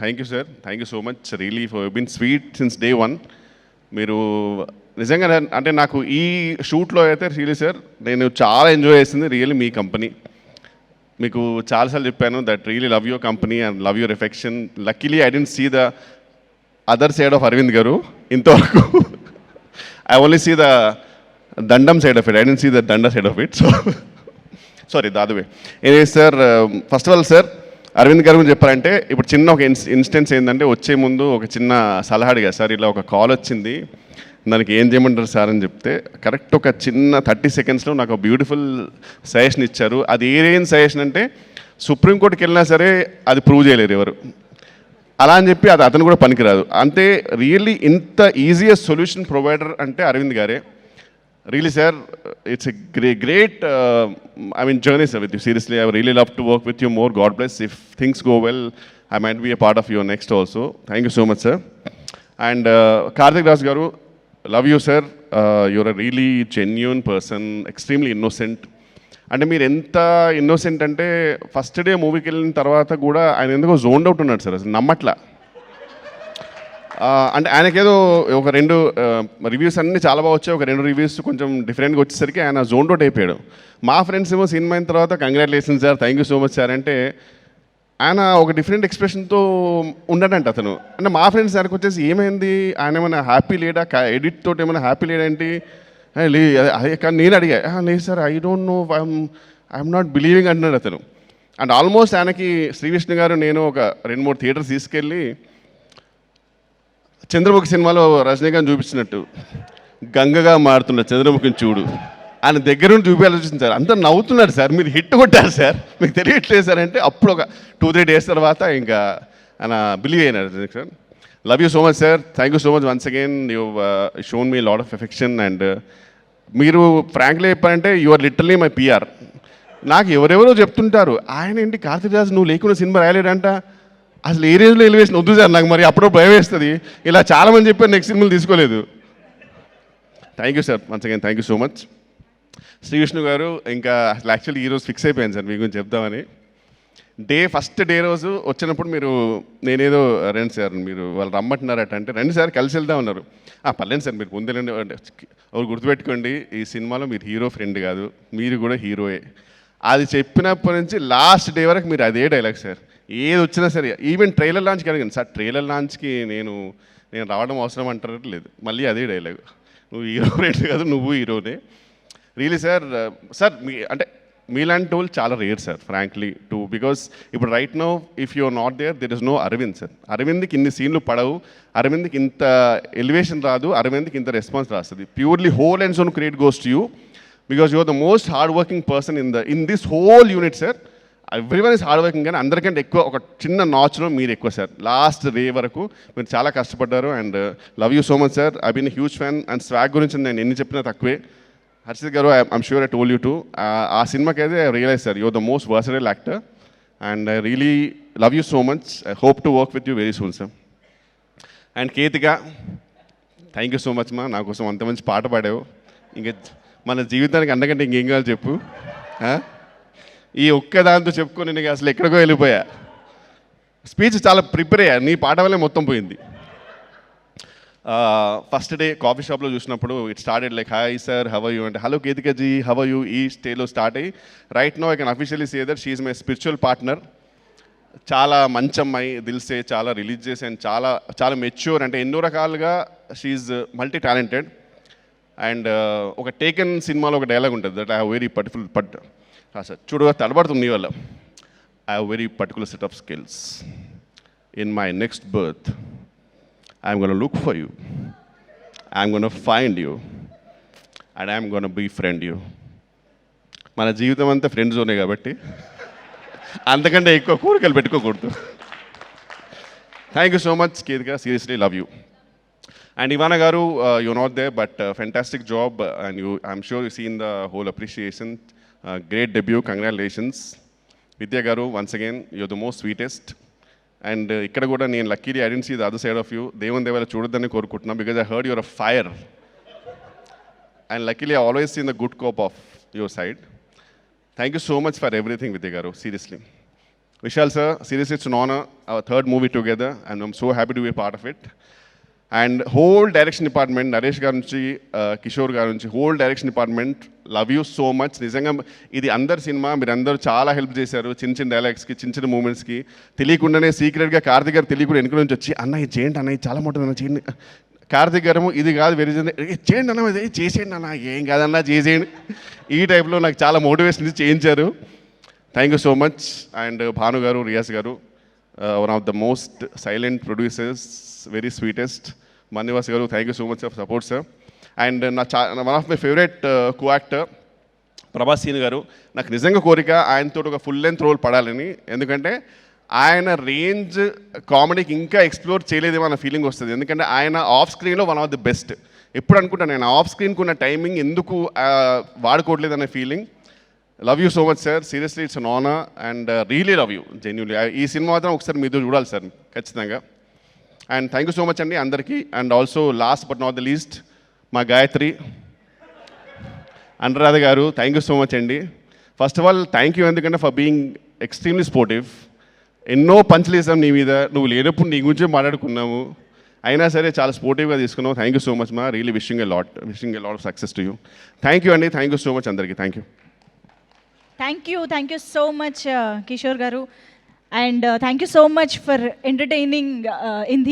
Thank you sir, thank you so much really for been sweet since day one. మీరు నిజంగా అంటే నాకు ఈ షూట్లో అయితే రియలీ సార్ నేను చాలా ఎంజాయ్ చేసింది రియల్లీ మీ కంపెనీ. మీకు చాలాసార్లు చెప్పాను that really love your company and love your affection. Luckily I didn't see the other side of Arvind garu ఇంతవరకు. ఐ ఓన్లీ సీ ద దండం side of it, I didn't see the దండ side of it. So sorry దాదువే. ఏదే sir, first of all sir Arvind garu గురించి చెప్పారంటే ఇప్పుడు చిన్న ఒక ఇన్స్టెన్స్ ఏంటంటే వచ్చే ముందు ఒక చిన్న సలహా అడిగా సార్, ఇలా ఒక కాల్ వచ్చింది దానికి ఏం చేయమంటారు సార్ అని చెప్తే కరెక్ట్ ఒక చిన్న 30 సెకండ్స్లో నాకు బ్యూటిఫుల్ సజెషన్ ఇచ్చారు. అది ఏం సజెషన్ అంటే సుప్రీంకోర్టుకి వెళ్ళినా సరే అది ప్రూవ్ చేయలేరు ఎవరు, అలా అని చెప్పి అది అతను కూడా పనికిరాదు. అంతే రియల్లీ ఇంత ఈజియెస్ట్ సొల్యూషన్ ప్రొవైడర్ అంటే అరవింద్ గారే. Really, sir, it's a great journey, sir, with you. Seriously, I would really love to work with you more. God bless. If things go well, I might be a part of your next also. Thank you so much, sir. And Karthik Raj Garu, love you, sir. You're a really genuine person, extremely innocent. అంటే మీరు ఎంత innocent అంటే first day మూవీకి వెళ్ళిన తర్వాత కూడా ఆయన ఎందుకో జోన్డ్ అవుట్ ఉన్నాడు సార్, అసలు నమ్మట్లా. అంటే ఆయనకేదో ఒక 2 రివ్యూస్ అన్నీ చాలా బాగా వచ్చాయి, ఒక 2 రివ్యూస్ కొంచెం డిఫరెంట్గా వచ్చేసరికి ఆయన జోన్ అవుట్ అయిపోయాడు. మా ఫ్రెండ్స్ ఏమో సినిమా అయిన తర్వాత congratulations sir, thank you so much sir అంటే ఆయన ఒక డిఫరెంట్ ఎక్స్ప్రెషన్తో ఉండడంట అతను. అంటే మా ఫ్రెండ్స్ ఆయనకు వచ్చేసి ఏమైంది, ఆయన ఏమైనా హ్యాపీ లేడా, ఎడిట్ తోటి ఏమైనా హ్యాపీ లేడేంటి అదే. కానీ నేను అడిగా, లేదు sir I don't know, I'm not believing అంటున్నాడు అతను. అండ్ ఆల్మోస్ట్ ఆయనకి శ్రీవిష్ణు గారు నేను ఒక 2-3 థియేటర్స్ తీసుకెళ్ళి చంద్రముఖి సినిమాలో రజనీకాంత్ చూపించినట్టు గంగగా మారుతున్న చంద్రముఖిని చూడు ఆయన దగ్గర నుండి చూపించాల్సి సార్. అంతా నవ్వుతున్నాడు సార్, మీరు హిట్ కొట్టారు సార్, మీకు తెలియట్లేదు సార్ అంటే అప్పుడు ఒక 2-3 డేస్ తర్వాత ఇంకా ఆయన బిలీవ్ అయినారు sir. Love you so much sir, thank you so much once again. You shown me lot of affection. And మీరు ఫ్రాంక్లీ చెప్పారంటే you are literally my PR. నాకు ఎవరెవరో చెప్తుంటారు ఆయన ఏంటి కార్తీక్ రాజ్ నువ్వు లేకుండా సినిమా రాయలేడంట, అసలు ఏ రేంజ్లో ఎలివేషన్ వద్దు సార్, నాకు మరి అప్పుడో భయం వేస్తుంది. ఇలా చాలామంది చెప్పారు నెక్స్ట్ సినిమాలు తీసుకోలేదు. Thank you sir once again, thank you so much. Srivishnu గారు ఇంకా అసలు యాక్చువల్లీ ఈరోజు ఫిక్స్ అయిపోయాను సార్ మీ గురించి చెప్దామని. ఫస్ట్ డే రోజు వచ్చినప్పుడు మీరు నేనేదో రండి సార్ మీరు వాళ్ళు రమ్మంటున్నారట అంటే రండి సార్ కలిసి వెళ్దాం అన్నారు. పర్లేదు సార్ మీరు ముందేనండి అంటే ఎవరు గుర్తుపెట్టుకోండి ఈ సినిమాలో మీరు హీరో ఫ్రెండ్ కాదు, మీరు కూడా హీరోయే. అది చెప్పినప్పటి నుంచి లాస్ట్ డే వరకు మీరు అదే డైలాగ్ సార్, ఏది వచ్చినా సరే. ఈవెన్ ట్రైలర్ లాంచ్కి అడిగాను సార్, ట్రైలర్ లాంచ్కి నేను రావడం అవసరం అంటారు లేదు, మళ్ళీ అదే డైలాగ్, నువ్వు హీరో ఫ్రెండ్ కాదు నువ్వు హీరోనే. రియలీ సార్, సార్ మీ అంటే మీలాంటి వాళ్ళు చాలా rare sir frankly too, because ఇప్పుడు right now if you are not there is no Arvind sir. అరవింద్కి ఇన్ని సీన్లు పడవు, అరవింద్కి ఇంత ఎలివేషన్ రాదు, అరవింద్కి ఇంత రెస్పాన్స్ రాస్తుంది. Purely whole and sole credit goes to you because you are the most hard working person in this whole unit sir. Everyone is hard working, కానీ అందరికంటే ఎక్కువ ఒక చిన్న నాచ్లో మీరు ఎక్కువ సార్. లాస్ట్ డే వరకు మీరు చాలా కష్టపడ్డారు. And love you so much sir, I been huge fan. And swag గురించి నేను ఎన్ని చెప్పినా తక్కువే. హర్షిత్ గారు I'm sure I told you too, ఆ సినిమాకి అయితే I realise sir you're the most versatile actor and I really love you so much. I hope to work with you very soon sir. And Ketika, thank you so much మా, నా కోసం అంత మంచి పాట పాడావు. ఇంకా మన జీవితానికి అంతకంటే ఇంకేం కావాలి చెప్పు. ఈ ఒక్క దాంతో చెప్పుకొని నేను అసలు ఎక్కడికో వెళ్ళిపోయా. స్పీచ్ చాలా ప్రిపేర్ అయ్యా, నీ పాట వల్లే మొత్తం పోయింది. ఫస్ట్ డే కాఫీ షాప్లో చూసినప్పుడు it started like hi sir how you అంటే hello Ketika ji how you ఈ స్టేలో స్టార్ట్ అయ్యి right no I can officially say that she is my spiritual partner. చాలా మంచి అమ్మాయి, దిల్సే చాలా రిలీజియస్ అండ్ చాలా చాలా మెచ్యూర్, అంటే ఎన్నో రకాలుగా షీఈ్ మల్టీ టాలెంటెడ్. అండ్ ఒక టేకెన్ సినిమాలో ఒక డైలాగ్ ఉంటుంది that I have very particular sir చూడగా తడబడుతుంది వల్ల, I have very particular set of skills. In my next birth I'm going to look for you, I'm going to find you, and I'm going to befriend you. మన జీవితం అంతా friend జోనే కాబట్టి అంతకంటే ఎక్కువ కోరికలు పెట్టుకోకూడదు. Thank you so much Ketika, seriously love you. And Ivana garu you not they but fantastic job and I'm sure you seen the whole appreciation. Great debut, congratulations. Vidya garu once again you're the most sweetest. And ఇక్కడ కూడా నేను luckily I didn't see the other side of you. దేవుని దేవాల చూడొద్దని కోరుకుంటున్నాను because I heard your a fire and luckily I always seen the good cope of your side. Thank you so much for everything Vidya garu, seriously. Vishal sir, seriously, it's an honor, our third movie together, and I'm so happy to be a part of it. And whole direction department, Naresh garu nunchi, Kishore garu nunchi, whole direction department, love you so much. నిజంగా ఇది అందరు cinema, మీరు అందరూ చాలా help చేశారు. చిన్న చిన్న డైలాగ్స్కి, చిన్న చిన్న మూమెంట్స్కి తెలియకుండానే సీక్రెట్గా కార్తిక్ గారు తెలియకుండా వెనుక నుంచి వచ్చి అన్న ఇది చేయండి అన్న, ఇది చాలా బాగుంటుంది చేయండి. కార్తిక్ గారు ఇది కాదు వెరీ చేయండి అన్న, ఇది చేసేయండి అన్న, ఏం కాదన్నా చేసేయండి. ఈ టైప్లో నాకు చాలా మోటివేషన్ ఇచ్చి చేయించారు. Thank you so much. And Bhanu garu, Riyaz garu, one of the most silent producers, very sweetest. Mannivas garu, thank you so much for support sir. And one of my favourite co actor Prabhas Sreenu garu. నాకు నిజంగా కోరిక ఆయనతో ఒక ఫుల్ లెంత్ రోల్ పడాలని, ఎందుకంటే ఆయన రేంజ్ కామెడీకి ఇంకా explore చేయలేదేమో అన్న ఫీలింగ్ వస్తుంది. ఎందుకంటే ఆయన ఆఫ్ స్క్రీన్లో వన్ ఆఫ్ ది బెస్ట్. ఎప్పుడు అనుకుంటాను నేను ఆఫ్ స్క్రీన్కి ఉన్న టైమింగ్ ఎందుకు వాడుకోవట్లేదు అనే feeling. Love you so much sir, seriously it's an honour and really love you genuinely. ఈ సినిమా మాత్రం ఒకసారి మీతో చూడాలి సార్ ఖచ్చితంగా. And thank you so much అండి అందరికీ. And also last but not the least మా గాయత్రి, అనురాధ గారు, థ్యాంక్ యూ సో మచ్ అండి. First of all thank you ఎందుకంటే ఫర్ బీయింగ్ ఎక్స్ట్రీమ్లీ స్పోర్టివ్. ఎన్నో పంచులు వేసాం నీ మీద, నువ్వు లేనప్పుడు నీ గురించే మాట్లాడుకున్నాము, అయినా సరే చాలా స్పోర్టివ్గా తీసుకున్నావు. థ్యాంక్ యూ సో మచ్ మా, really wishing a lot of success to you. Thank you అండి, థ్యాంక్ యూ సో మచ్ అందరికీ. Thank you. Thank you so much, Kishore Garu, and thank you so much for entertaining in the